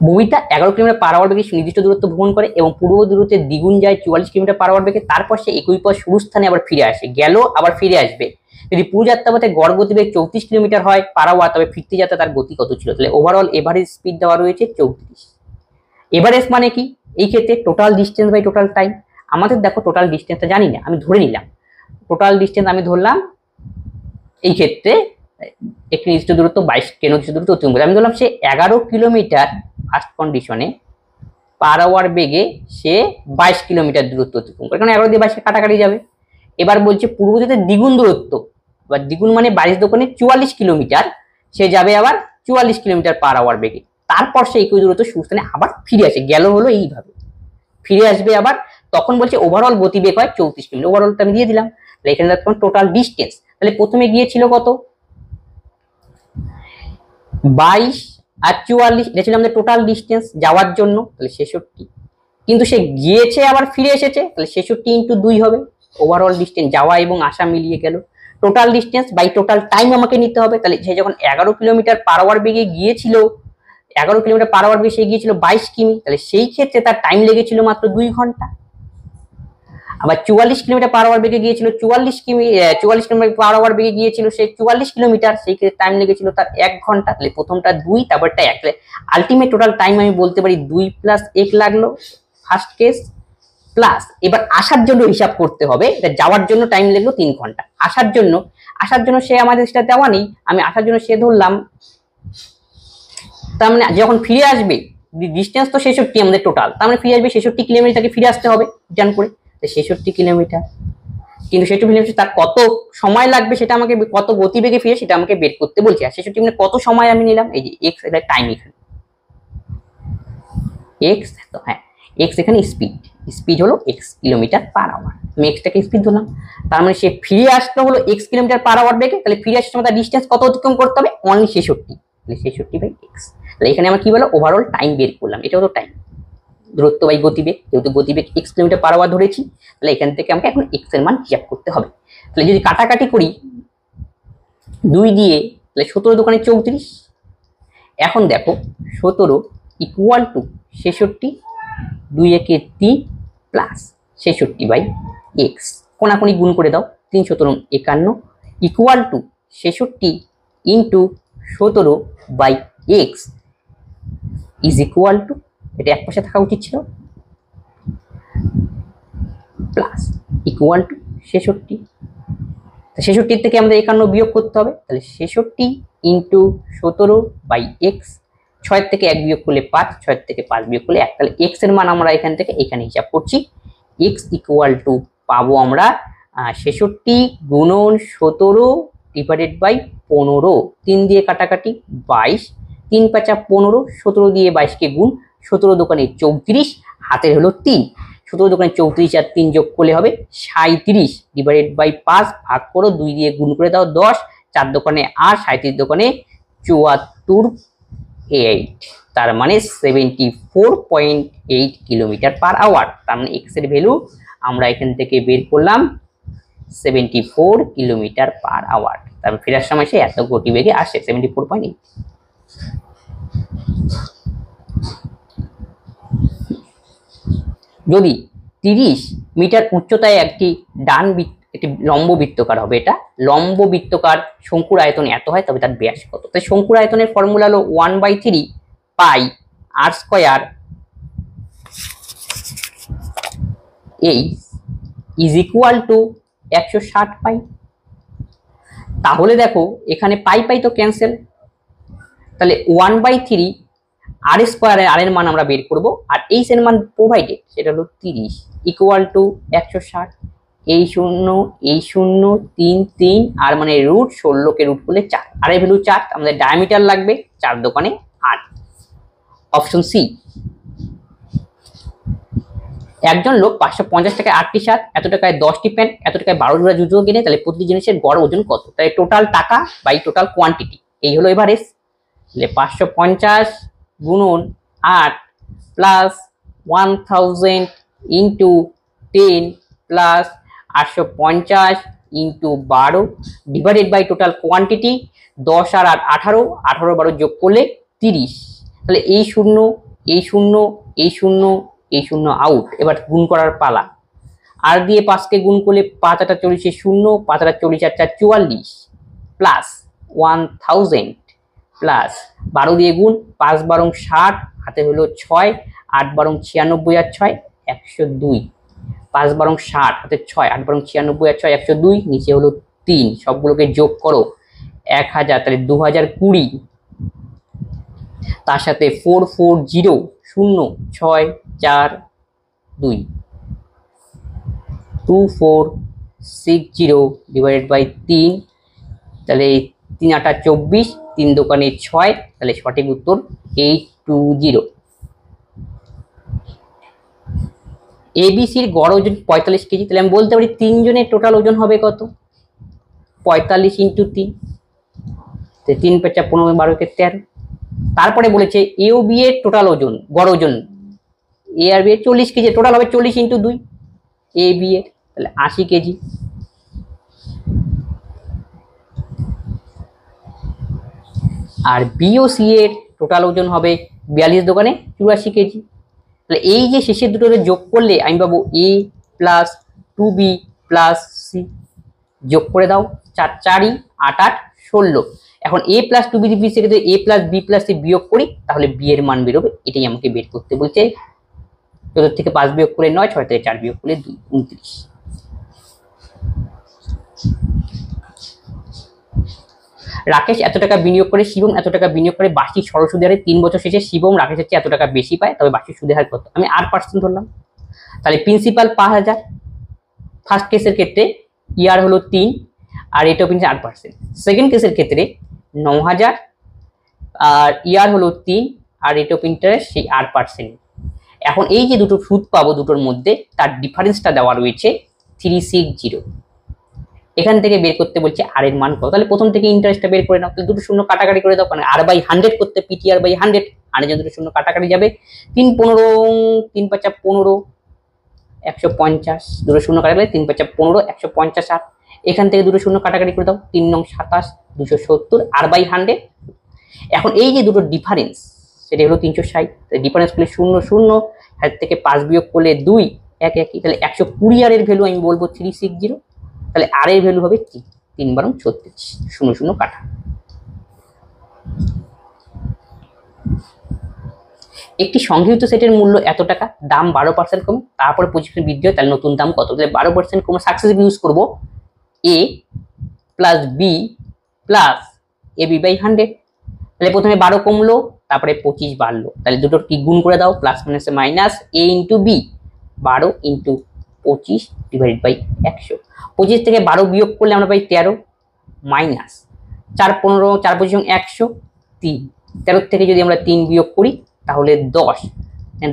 ববিতা 11 কিলোমিটার পার আওয়ার বেগে নির্দিষ্ট দূরত্ব ভ্রমণ করে এবং পূর্ব দূরত্বের দ্বিগুণ যায় 44 কিলোমিটার পার আওয়ার বেগে, তারপর সে একই পথ শুরু স্থানে আবার ফিরে আসে, গেল আবার ফিরে আসবে। যদি পুরো যাত্রাপথে গড় গতিবেগ 34 কিলোমিটার হয় পার আওয়ার, তবে ফিরতি যাত্রা তার গতি কত ছিল? তাহলে ওভারঅল এভারেজ স্পিড দেওয়া রয়েছে 34। এভারেজ মানে কি? এই ক্ষেত্রে total distance by total time. আমাদের দেখো টোটাল ডিস্টেন্সটা জানি না, আমি ধরে নিলাম টোটাল ডিস্টেন্স, আমি ধরলাম এই ক্ষেত্রে একটি নির্দিষ্ট দূরত্ব 22 নির্দিষ্ট দূরত্ব অতিক্রম করে, আমি ধরলাম সে 11 কিলোমিটার ফার্স্ট কন্ডিশনে পার আওয়ার বেগে সে 22 কিলোমিটার দূরত্ব অতিক্রম করে, কারণ 11 দিয়ে 22 কাটাকাটি যাবে। এবার বলছে পূর্ব যেতে দ্বিগুণ দূরত্ব, বা দ্বিগুণ মানে 22 দোকানে 44 কিলোমিটার, সে যাবে আবার 44 কিলোমিটার পার আওয়ার বেগে, তারপর সে একই দূরত্ব সুস্থানে আবার ফিরে আসে, গেল হলো এইভাবে ফিরে আসবে আবার, তখন বলছে ওভারঅল গতিবেগ হয় 34 কিলোমিটার। ওভারঅলটা আমি দিয়ে দিলাম, তাহলে এখানে দেখুন টোটাল ডিস্টেন্স, তাহলে প্রথমে গিয়েছিল কত? 22 আর 44, এটা ছিল আমাদের টোটাল ডিস্টেন্স যাওয়ার জন্য, তাহলে 66। কিন্তু সে গিয়েছে আবার ফিরে এসেছে, তাহলে 66 ইন্টু 2 হবে ওভারঅল ডিস্টেন্স, যাওয়া এবং আসা মিলিয়ে গেল। Total distance by total time আমাকে নিতে হবে, তাহলে সে যখন 11 কিলোমিটার পার আওয়ার বেগে গিয়েছিল, 11 কিলোমিটার পার আওয়ার বেগে সে গিয়েছিল 22 কিমি, তাহলে সেই ক্ষেত্রে তার টাইম লেগেছিল মাত্র 2 ঘন্টা। আবার 44 কিলোমিটার পার আওয়ার বেগে গিয়েছিল 44 কিলোমিটার পার আওয়ার বেগে গিয়েছিল সে 44 কিলোমিটার, সেই ক্ষেত্রে টাইম লেগেছিল তার 1 ঘন্টা। তাহলে প্রথমটা 2, তারপরটা 1, আলটিমেট টোটাল টাইম আমি বলতে পারি 2 + 1 লাগলো ফার্স্ট কেস, প্লাস এবার আসার জন্য হিসাব করতে হবে, এটা যাওয়ার জন্য টাইম লাগলো 3 ঘন্টা, আসার জন্য সে আমাদের সেটা দেওয়া নেই, আমি আসার জন্য সে ধরলাম, তার মানে যখন ফিরে আসবে ডিস্টেন্স তো 66 আমাদের টোটাল, তার মানে ফিরে আসবে 66 কিলোমিটার, তাকে ফিরে আসতে হবে রিটার্ন করে, 66 কিলোমিটার। কিন্তু 66 কিলোমিটার তার কত সময় লাগবে সেটা আমাকে, কত গতিবেগে ফিরে সেটা আমাকে বের করতে বলছে। আর 66 মানে কত সময় আমি নিলাম, এই যে এক্স, এটা টাইম, এখানে এক্স, তো হ্যাঁ এক্স এখানে স্পিড হলো এক্স কিলোমিটার পার আওয়ার, আমি এক্সটাকে স্পিড ধরলাম, তার মানে সে ফিরে আসতে হলো এক্স কিলোমিটার পার আওয়ার বেগে, তাহলে ফিরে আসার সময় তার ডিস্টেন্স কত অতিক্রম করতে হবে? অনলি 66, তাহলে 66 বাই এক্স। তাহলে এখানে আমরা কি বলো ওভারঅল টাইম বের করলাম, এটা হলো টাইম, দূরত্ব বাই গতিবেগ, যেহেতু গতিবেগ এক্স কিলোমিটার পার আওয়ার ধরেছি, তাহলে এখান থেকে আমাকে এখন এক্স এর মান হিসাব করতে হবে। তাহলে যদি কাটাকাটি করি 2 দিয়ে, তাহলে 17 দোকানে 34, এখন দেখো 17 ইকুয়াল টু 66, 2 একে 3 প্লাস 66 বাই এক্স, কোনাকুনি গুণ করে দাও, 3 17 51 equal to 66 into 17 by x is equal to, এটা এক পাশে থাকা উচিত ছিল, প্লাস ইকুয়াল টু 66, 66 থেকে আমাদের 51 বিয়োগ করতে হবে, তাহলে 66 ইন্টু 17 বাই এক্স, 6 থেকে 1 বিয়োগ করলে 5, 6 থেকে 5 বিয়োগ করলে 1, তাহলে এক্স এর মান আমরা এখান থেকে এখানে হিসাব করছি, এক্স ইকুয়াল টু পাবো আমরা 66 গুণন 17 ডিভাইডেড বাই 15, 3 দিয়ে কাটাকাটি 22, 3 5 15, 17 দিয়ে 22 কে গুণ, 17 দোকানে 34, হাতের হলো 3, 17 দোকানে 34 আর 3 যোগ করলে হবে 37 ডিভাইডেড বাই 5, ভাগ করো 2 দিয়ে গুণ করে দাও 10, 4 দোকানে 8, 37 দোকানে 74.8, তার মানে 74.8 কিলোমিটার পার আওয়ার। তার মানে এক্স এর ভ্যালু আমরা এখান থেকে বের করলাম 74 কিলোমিটার পার আওয়ার, তারপর ফেরার সময় সে এত গতিবেগে আসে 74.8। যদি 30 মিটার উচ্চতায় একটি একটি লম্ব বৃত্তকার হবে, এটা লম্ব বৃত্তকার শঙ্কুর আয়তন এত হয়, তবে তার ব্যাস কত? তাই শঙ্কুর আয়তনের ফর্মুলা হলো 1/3 pi r square h is equal to 160 pi. তাহলে দেখো এখানে পাই পাই তো ক্যান্সেল, তাহলে 1/3 আর স্কয়ার, আর এর মান আমরা বের করব, আর এইচ এর মান প্রোভাইডেড সেটা হলো 30 ইকুয়াল টু 160, এই 0 এই 0 3 3, আর মানে রুট 16 কে রুট করলে 4, আর এর ভ্যালু 4, আমাদের ডায়ামিটার লাগবে 4 দোকানে 8, অপশন সি, একজন লোক 550 টাকায় 8টি শার্ট, এত টাকায় 10টি প্যান্ট, এত টাকায় 12 জোড়া জুতো কিনে, তাহলে প্রতিটি জিনিসের গড় ওজন কত? তাই টোটাল টাকা বাই টোটাল কোয়ান্টিটি, এই হলো এভারেজ। তাহলে 550 গুণন 8 plus 1000 into 10 plus 850 into 12 divided by total quantity, 10 আর 8 18, 18 12 যোগ করলে 30। তাহলে এই শূন্য, এই শূন্য, এই শূন্য, এই শূন্য আউট। এবার গুণ করার পালা। আর দিয়ে 5কে গুণ করলে 5 8 40 শূন্য, 5 8 40 4 44 প্লাস 1000 প্লাস 12 দিয়ে গুণ, 5 12 60, হাতে হলো 6, 8 12 96 আর 6 102, 5 12 60, হাতে 6, 8 12 96 আর 6 102, নিচে হলো 3, সবগুলোকে যোগ করো 1000, তাহলে 2020, তার সাথে 440 0 6 4 2 2460 ডিভাইডেড বাই 3, তাহলে 3 8 24, 3 দোকানে 6, তাহলে সঠিক উত্তর 820। এবিসির গড় ওজন 45 কেজি, তাহলে আমি বলতে পারি 3 জনের টোটাল ওজন হবে কত? 45 ইন্টু 3, 3 5 15 12 13। তারপরে বলেছে এ ও বি এর টোটাল ওজন, গড় ওজন এ আর বি এর 40 কেজি, টোটাল হবে 40 ইন্টু 2, এ বি এর তাহলে 80 কেজি। আর বি ও সি এর টোটাল ওজন হবে 42 দোকানে 84 কেজি। তাহলে এই যে শেষের দুটো যোগ করলে আমি পাবো এ প্লাস 2বি প্লাস সি, যোগ করে দাও 4 4 8 8 16। এখন এ প্লাস 2বি বি সি থেকে এ প্লাস বি প্লাস সি বিয়োগ করি, তাহলে বি এর মান বেরোবে। এটাই আমাকে বের করতে বলছে। 14 থেকে 5 বিয়োগ করলে 9, 6 থেকে 4 বিয়োগ করলে 2, 29। রাকেশ এত টাকা বিনিয়োগ করে শিবম এত টাকা বিনিয়োগ করে বার্ষিক সরল সুদের হারে 3 বছর শেষে শিবম রাকেশের চেয়ে এত টাকা বেশি পায়, তবে বার্ষিক সুদের হার কত? আমি 8% ধরলাম। তাহলে প্রিন্সিপাল 5000, ফার্স্ট কেসের ক্ষেত্রে ইয়ার হলো 3 আর রেট অফ ইন্টারেস্ট 8%। সেকেন্ড কেসের ক্ষেত্রে 9000 আর ইয়ার হলো 3 আর রেট অফ ইন্টারেস্ট সেই 8%। এখন এই যে দুটো সুদ পাবো দুটোর মধ্যে তার ডিফারেন্সটা দেওয়া রয়েছে 360। এখান থেকে বের করতে বলছে আর এর মান কত। তাহলে প্রথম থেকে ইন্টারেস্টটা বের করে নাও। তাহলে দুটো শূন্য কাটাকাটি করে দাও, কারণ আর বাই 100 করতে পিটিআর বাই 100, আর যে দুটো শূন্য কাটাকাটি যাবে 3 15, 3 5 15 150, দুটো শূন্য কাটাকাটি 3 5 15 150 আর এখান থেকে দুটো শূন্য কাটাকাটি করে দাও 3 9 27 270 আর বাই 100। এখন এই যে দুটো ডিফারেন্স সেটা হলো 360। তাহলে ডিফারেন্স করলে 0 0, হাত থেকে 5 বিয়োগ করলে 2 1 1, তাহলে 120 আর এর ভ্যালু আমি বলবো 360। তাহলে আর এর ভ্যালু হবে 3 12 36, 0 0 কাটা। একটি সংগৃহীত সেটের মূল্য এত টাকা, দাম 12% কমে, তারপরে 25% বৃদ্ধি হয়, তাহলে নতুন দাম কত? তাহলে 12% কমে সাকসেসিভ ইউজ করবো A plus B plus A B by 100। তাহলে প্রথমে 12 কমলো, তারপরে 25 বাড়লো, তাহলে দুটোর কি গুণ করে দাও, প্লাস মাইনাসে minus, A into B 12 into 25 divide by 100। 25 থেকে 12 বিয়োগ করলে আমরা পাই 13 মাইনাস 4 15 4 25 100 3, 13 থেকে যদি আমরা 3 বিয়োগ করি তাহলে 10,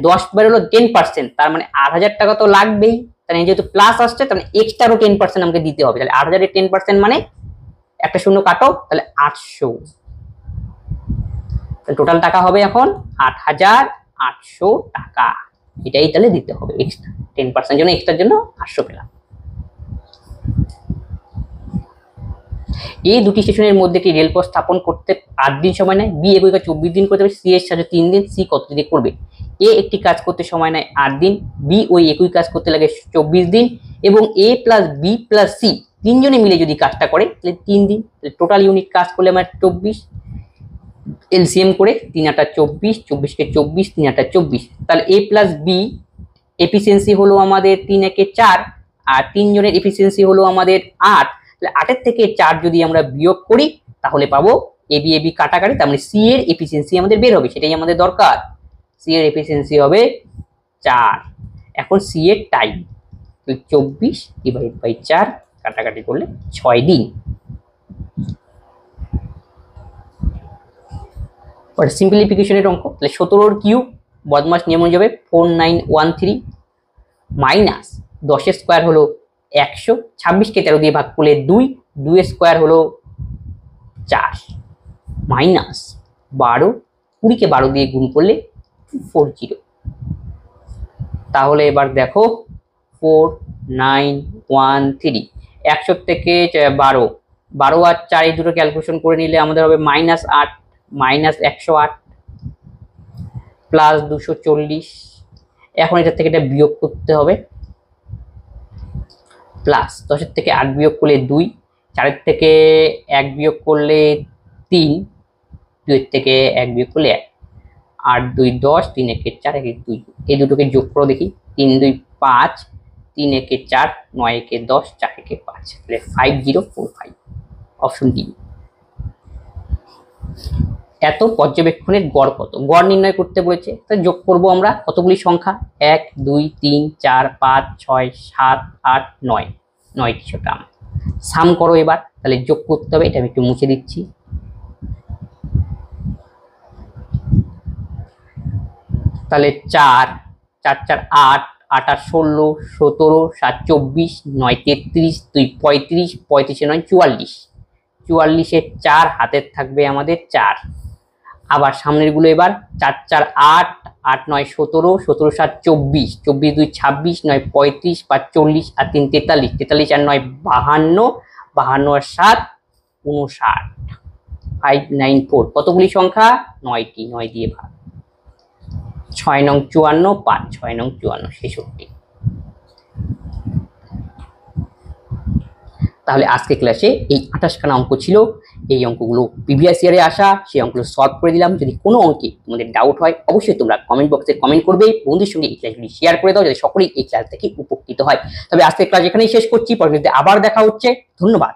10 বেরোলো 10%, তার মানে 8000 টাকা তো লাগবেই। তাহলে যেহেতু প্লাস আসছে তাহলে এক্সট্রারও 10% আমাকে দিতে হবে। তাহলে 8000 এর 10% মানে একটা শূন্য কাটো, তাহলে 800। টোটাল টাকা হবে এখন 8800 টাকা। এটাই তাহলে দিতে হবে এক্সট্রা 10% জন্য, এক্সট্রার জন্য 800 পেলাম। এই দুটি স্টেশনের মধ্যে একটি রেলপথ স্থাপন করতে 8 দিন সময় নেয়, বি একই কাজ 24 দিন করতে পারে, সি এর সাথে 3 দিন, সি কত দিনে করবে? এ একটি কাজ করতে সময় নেয় 8 দিন, বি ওই একই কাজ করতে লাগে 24 দিন, এবং এ প্লাস বি প্লাস সি তিনজনে মিলে যদি কাজটা করে তাহলে 3 দিন। তাহলে টোটাল ইউনিট কাজ করলে আমার 24, এলসিএম করে 3 8 24, 24 কে 24, 3 8 24। তাহলে এ প্লাস বি এফিসিয়েন্সি হলো আমাদের 3 1 4, আর তিনজনের এফিসিয়েন্সি হলো আমাদের 8। তাহলে 8 থেকে 4 যদি আমরা বিয়োগ করি তাহলে পাবো এবি এবি কাটাকাটি, তার মানে সি এর এফিসিয়েন্সি আমাদের বের হবে, সেটাই আমাদের দরকার। সি এর এফিসিয়েন্সি হবে 4। এখন সি এর টাইম 24 ডিভাইড বাই 4 কাটাকাটি করলে 6 দিন। ওটা সিম্পলিফিকেশনের অঙ্ক। তাহলে 17 কিউব বদমাস নিয়ম অনুযায়ী 4913 মাইনাস 10 স্কোয়ার হলো 100, 26কে 13 দিয়ে ভাগ করলে 2, 2 স্কোয়ার হলো 4 মাইনাস 12, 20কে 12 দিয়ে গুণ করলে 240। তাহলে এবার দেখো 4913 100 থেকে 12, 12 আর 4 এই দুটো ক্যালকুলেশন করে নিলে আমাদের হবে -8 মাইনাস 108 প্লাস 240। এখন এটা থেকে এটা বিয়োগ করতে হবে, প্লাস 10 থেকে 8 বিয়োগ করলে 2, 4 থেকে 1 বিয়োগ করলে 3, 2 থেকে 1 বিয়োগ করলে 1, 8 2 10, 3 1 4 1 2, এই দুটোকে যোগ করে দেখি, 3 2 5, 3 1 4, 9 1 10, 4 1 5, তাহলে 5045 অপশন ডি। এত পর্যবেক্ষণের গড় কত, গড় নির্ণয় করতে বলেছে, তাহলে যোগ করব আমরা কতগুলি সংখ্যা, 1 2 3 4 5 6 7 8 9, 9টি টার্ম। সাম করো এবার, তাহলে যোগ করতে হবে, এটা আমি একটু মুছে দিচ্ছি। তাহলে 4 4 4 8, 8 8 16, 17 7 24, 9 33, 2 35, 35 9 44, 44 এর 4 হাতের থাকবে আমাদের 4। আবার সামনের গুলো এবার 4 4 8, 8 9 17, 17 7 24, 24 2 26, 9 35, 5 40 আর 3 43, 43 আর 9 52, 52 আর 7 59, 594, কতগুলি সংখ্যা, 9টি, 9 দিয়ে ভাগ। 6 নং 54, 5 6 নং 54 66। তাহলে আজকে ক্লাসে এই 28খানা অঙ্ক ছিল, এই অঙ্কগুলো প্রিভিয়াস ইয়ারে আসা, সেই অঙ্কগুলো সলভ করে দিলাম। যদি কোনো অঙ্কে তোমাদের ডাউট হয় অবশ্যই তোমরা কমেন্ট বক্সে কমেন্ট করবে, বন্ধুদের সঙ্গে এই ক্লাসগুলি শেয়ার করে দাও যাতে সকলেই এই ক্লাস থেকে উপকৃত হয়। তবে আজকে ক্লাস এখানেই শেষ করছি, পরবর্তীতে আবার দেখা হচ্ছে। ধন্যবাদ।